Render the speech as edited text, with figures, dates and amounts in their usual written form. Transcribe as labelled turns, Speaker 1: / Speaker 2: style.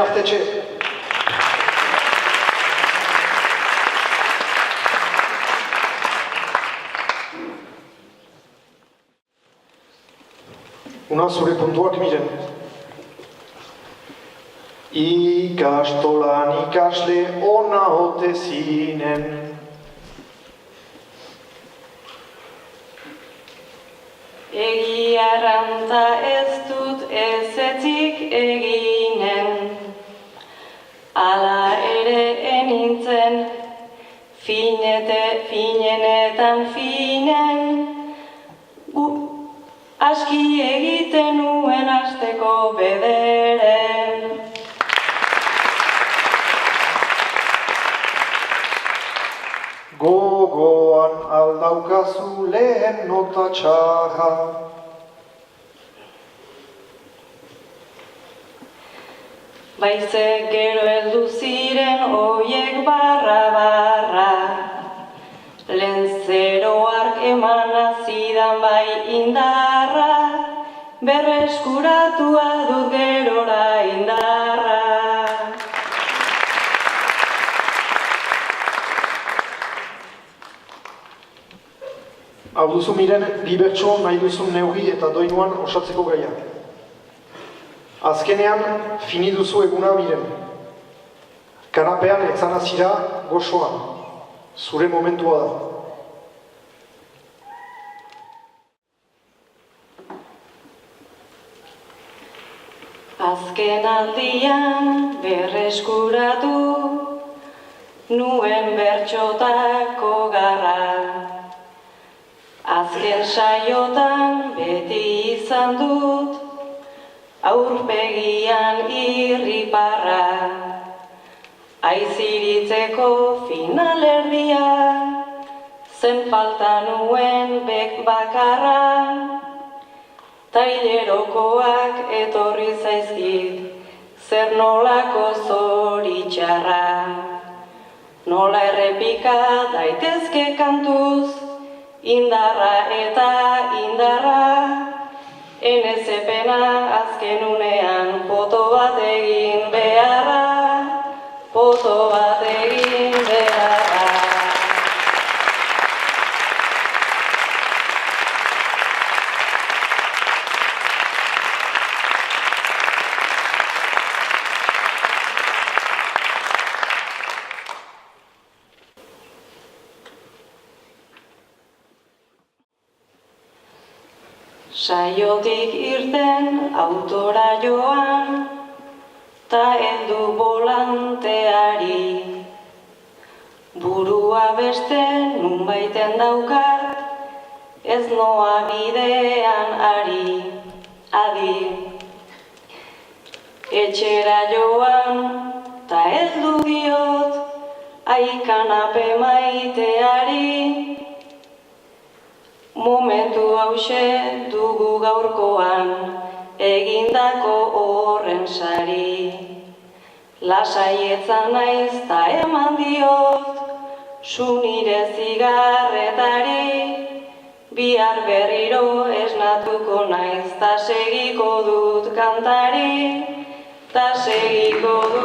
Speaker 1: Artetxe. Una zure puntuak miren. Ikastolan ikasle ona ote zinen.
Speaker 2: Egiarranta ez dut ezetzik eginen. Hala ere enintzen, finenetan finen. Aski egiten nuen hasteko bederen.
Speaker 1: Gogoan aldaukazu lehen nota txarra.
Speaker 2: Baizek gero heldu ziren oiek barra. Lehen zeroark emana zidan bai indarra, berreskuratua dut gerora indarra.
Speaker 1: Hau duzu miren, bibertso nahi duzun neurri eta doinuan osatzeko gaia. Azkenean, fini duzu eguna miren. Kanapean etzanazira gozoan. Zure momentua da.
Speaker 2: Azken aldian berreskuratu nuen bertxotako garra. Azken saiotan beti izan dut aurpegian irriparra. Aiziritzeko finalerdia, zen falta nuen bek bakarra. Tailerokoak etorri zaizkit, zer nolako zoritxarra. Nola errepika daitezke kantuz, indarra eta indarra. Enezepena azken unean foto bat egin beharra. Foto bat egin beharra. Saiotik irten autora joan, ta heldu bolanteari. Burua beste nunbaiten daukat, ez noa bidean ari. Adi, etxera joan, ta heldu diot, aikanape maiteari. Momentu hause dugu gaurkoan, egindako horren sari. Lasaietza naiz ta eman diot, zu nire zigarretari. Bihar berriro esnatuko naiz, ta segiko dut kantari, ta segiko dut.